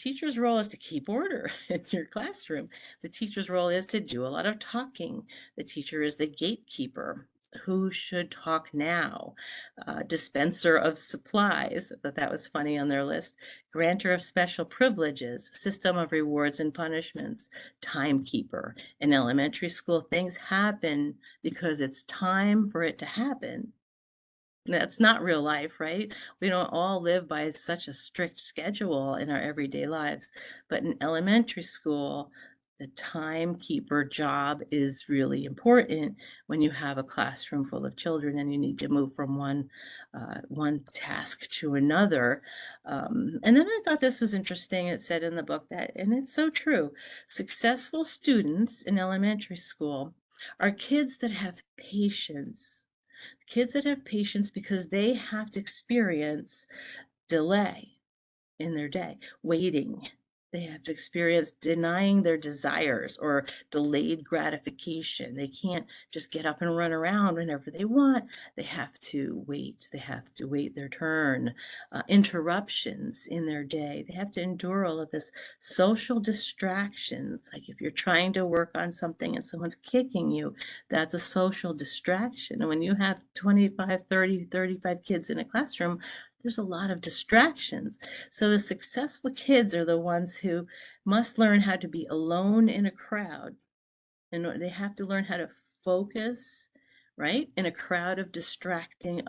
teacher's role is to keep order in your classroom. The teacher's role is to do a lot of talking. The teacher is the gatekeeper. Who should talk now? Dispenser of supplies. I thought that was funny on their list. Grantor of special privileges. System of rewards and punishments. Timekeeper. In elementary school, things happen because it's time for it to happen. That's not real life, right? We don't all live by such a strict schedule in our everyday lives. But in elementary school, the timekeeper job is really important when you have a classroom full of children and you need to move from one task to another. And then I thought this was interesting. It said in the book that, and it's so true, successful students in elementary school are kids that have patience. Kids that have patience because they have to experience delay in their day, waiting. They have to experience denying their desires or delayed gratification. They can't just get up and run around whenever they want. They have to wait. They have to wait their turn. Interruptions in their day. They have to endure all of this social distractions. Like if you're trying to work on something and someone's kicking you, that's a social distraction. And when you have 25, 30, 35 kids in a classroom, there's a lot of distractions. So the successful kids are the ones who must learn how to be alone in a crowd. And they have to learn how to focus, right, in a crowd of distracting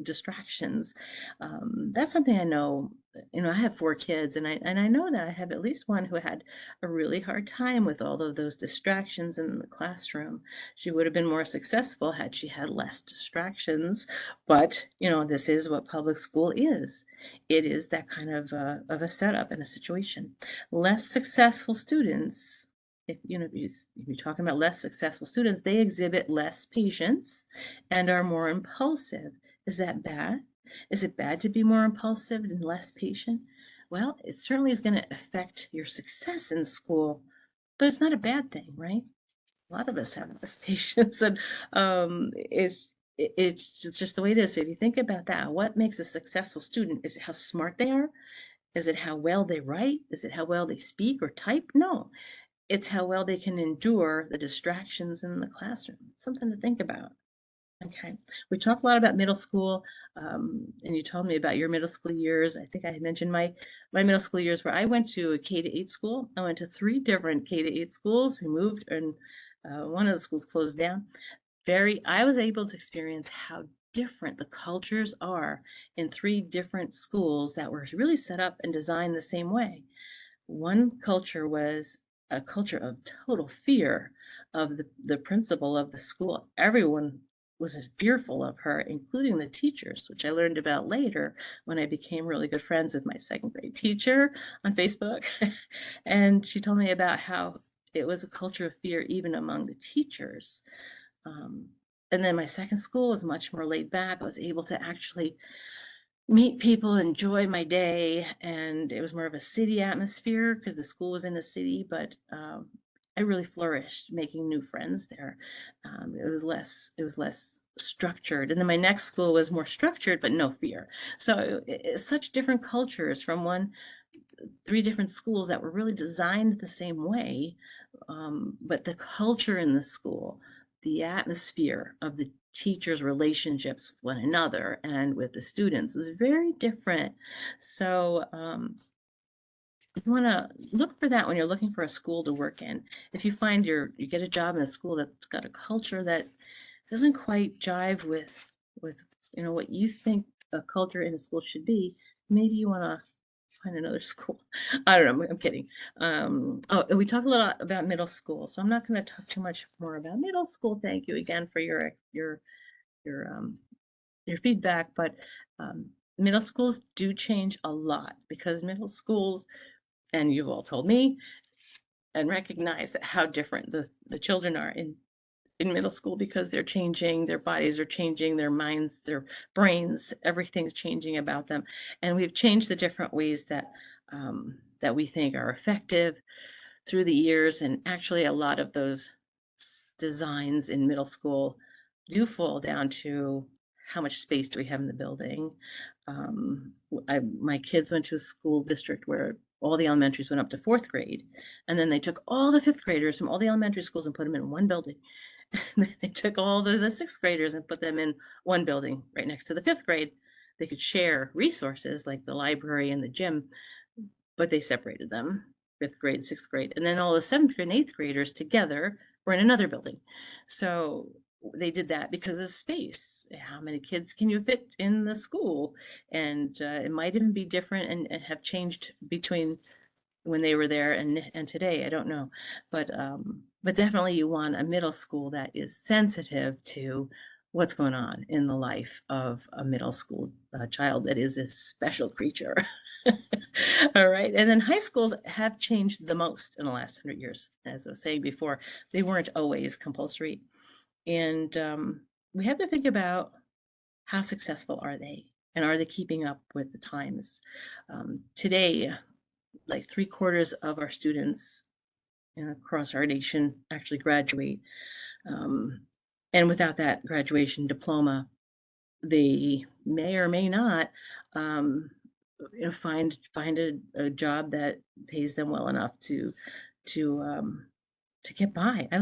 distractions. That's something I know. I have 4 kids, and I know that I have at least one who had a really hard time with all of those distractions in the classroom. She would have been more successful had she had less distractions. But this is what public school is. It is that kind of a setup and a situation. Less successful students, if you're talking about less successful students, they exhibit less patience and are more impulsive. Is that bad? Is it bad to be more impulsive and less patient? Well, it certainly is going to affect your success in school, but it's not a bad thing, right? A lot of us have less patience, and it's just the way it is. So if you think about that, what makes a successful student? Is it how smart they are? Is it how well they write? Is it how well they speak or type? No, it's how well they can endure the distractions in the classroom. It's something to think about. Okay. We talked a lot about middle school, and you told me about your middle school years. I think I had mentioned my middle school years where I went to a K-8 school. I went to 3 different K-8 schools. We moved, and one of the schools closed down. I was able to experience how different the cultures are in 3 different schools that were really set up and designed the same way. One culture was a culture of total fear of the principal of the school. Everyone was fearful of her, including the teachers, which I learned about later when I became really good friends with my 2nd grade teacher on Facebook. And she told me about how it was a culture of fear even among the teachers. Um, and then my 2nd school was much more laid back. I was able to actually meet people, enjoy my day, and it was more of a city atmosphere because the school was in a city, but I really flourished making new friends there. It was less structured. And then my next school was more structured, but no fear. So it's such different cultures from 3 different schools that were really designed the same way. But the culture in the school, the atmosphere of the teachers' relationships with one another and with the students was very different. So you want to look for that when you're looking for a school to work in. If you find you get a job in a school that's got a culture that doesn't quite jive with what you think a culture in a school should be, maybe you want to find another school. I don't know. I'm kidding. Oh, and we talked a lot about middle school, so I'm not going to talk too much more about middle school. Thank you again for your your feedback, but middle schools do change a lot because middle schools, and you've all told me and recognize that how different the children are in middle school because they're changing, their bodies are changing, their minds, their brains, everything's changing about them. And we've changed the different ways that we think are effective through the years. And actually, a lot of those designs in middle school do fall down to how much space do we have in the building. My kids went to a school district where all the elementaries went up to 4th grade, and then they took all the 5th graders from all the elementary schools and put them in one building. And then they took all the 6th graders and put them in one building right next to the 5th grade. They could share resources like the library and the gym, but they separated them, 5th grade, 6th grade, and then all the 7th grade and 8th graders together were in another building. So they did that because of space. How many kids can you fit in the school? And it might even be different and have changed between when they were there and today. I don't know, but definitely you want a middle school that is sensitive to what's going on in the life of a middle school child that is a special creature. All right, and then high schools have changed the most in the last 100 years. As I was saying before, they weren't always compulsory, and we have to think about how successful are they, and are they keeping up with the times? Today, like 3/4 of our students across our nation actually graduate. Um, and without that graduation diploma, they may or may not um, find a job that pays them well enough to um, to get by. We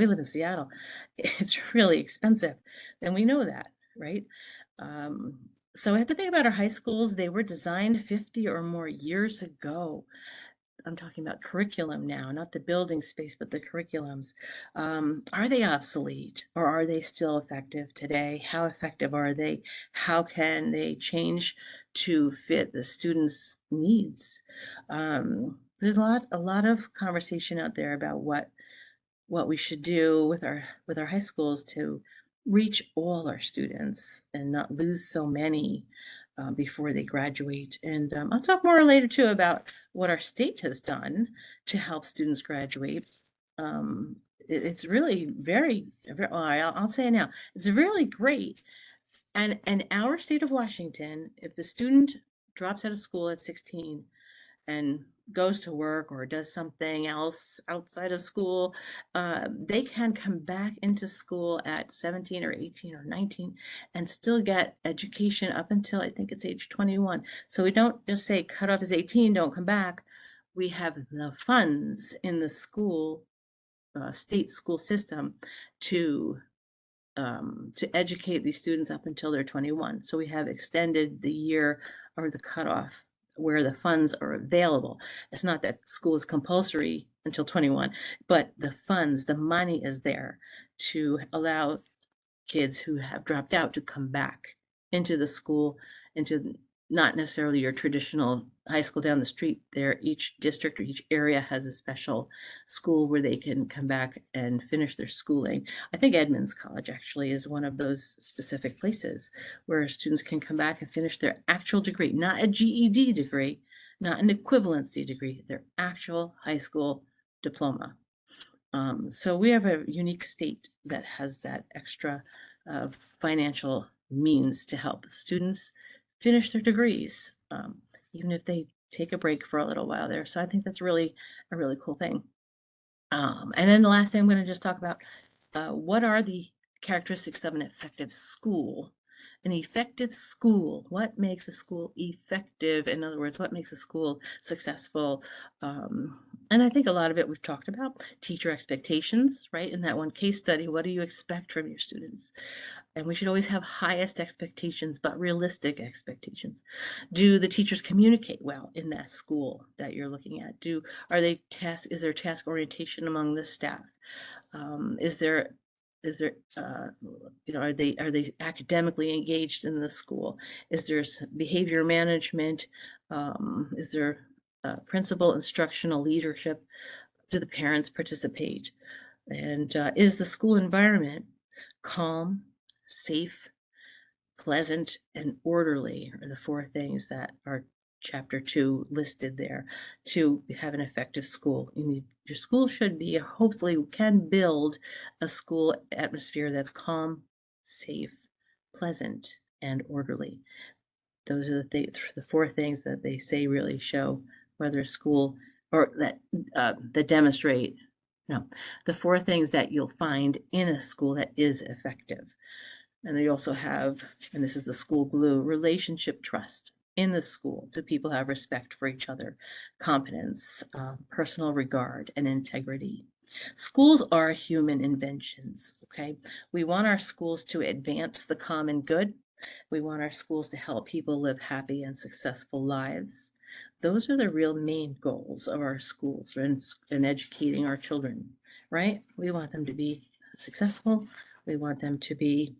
live in Seattle. It's really expensive, and we know that, right? Um, so we have to think about our high schools. They were designed 50 or more years ago. I'm talking about curriculum now, not the building space, but the curriculums. Are they obsolete or are they still effective today? How effective are they? How can they change to fit the students' needs? There's a lot of conversation out there about what we should do with our high schools to reach all our students and not lose so many before they graduate. And I'll talk more later too about what our state has done to help students graduate. It's really well, I'll say it now. It's really great. And in our state of Washington, if the student drops out of school at 16 and goes to work or does something else outside of school, they can come back into school at 17 or 18 or 19 and still get education up until I think it's age 21. So we don't just say cut off is 18, don't come back. We have the funds in the state school system to educate these students up until they're 21. So we have extended the year or the cutoff where the funds are available. It's not that school is compulsory until 21, but the funds, the money is there to allow kids who have dropped out to come back into the school, into not necessarily your traditional high school down the street there. Each district or each area has a special school where they can come back and finish their schooling. I think Edmonds College actually is one of those specific places where students can come back and finish their actual degree, not a GED degree, not an equivalency degree, their actual high school diploma. So we have a unique state that has that extra financial means to help students finish their degrees, even if they take a break for a little while there. So I think that's really a really cool thing. And then the last thing I'm going to just talk about, what are the characteristics of an effective school? An effective school, what makes a school effective? In other words, what makes a school successful? And I think a lot of it we've talked about, teacher expectations, right? In that one case study, what do you expect from your students? And we should always have highest expectations, but realistic expectations. Do the teachers communicate well in that school that you're looking at? Is there task orientation among the staff? Is there are they academically engaged in the school? Is there behavior management? Is there principal instructional leadership? Do the parents participate? And is the school environment calm, safe, pleasant, and orderly are the 4 things that are chapter 2 listed there to have an effective school. Your school should be, hopefully can build a school atmosphere that's calm, safe, pleasant, and orderly. Those are the 4 things that they say really show whether a school or that demonstrate, no, the 4 things that you'll find in a school that is effective. And they also have, and this is the school glue, relationship trust. in the school? Do people have respect for each other, competence, personal regard, and integrity? Schools are human inventions, okay? We want our schools to advance the common good. We want our schools to help people live happy and successful lives. Those are the real main goals of our schools in educating our children, right? We want them to be successful. We want them to be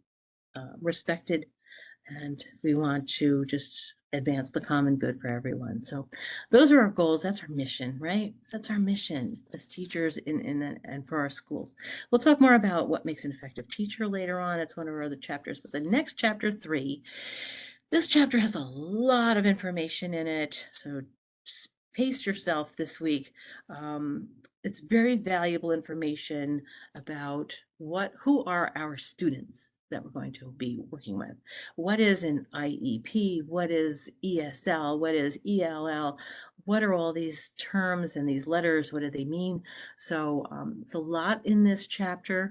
respected, and we want to just advance the common good for everyone. So those are our goals. That's our mission, right? That's our mission as teachers and for our schools. We'll talk more about what makes an effective teacher later on. It's one of our other chapters, but the next chapter 3, this chapter has a lot of information in it. So pace yourself this week. It's very valuable information about who are our students that we're going to be working with. What is an IEP? What is ESL? What is ELL? What are all these terms and these letters? What do they mean? So it's a lot in this chapter.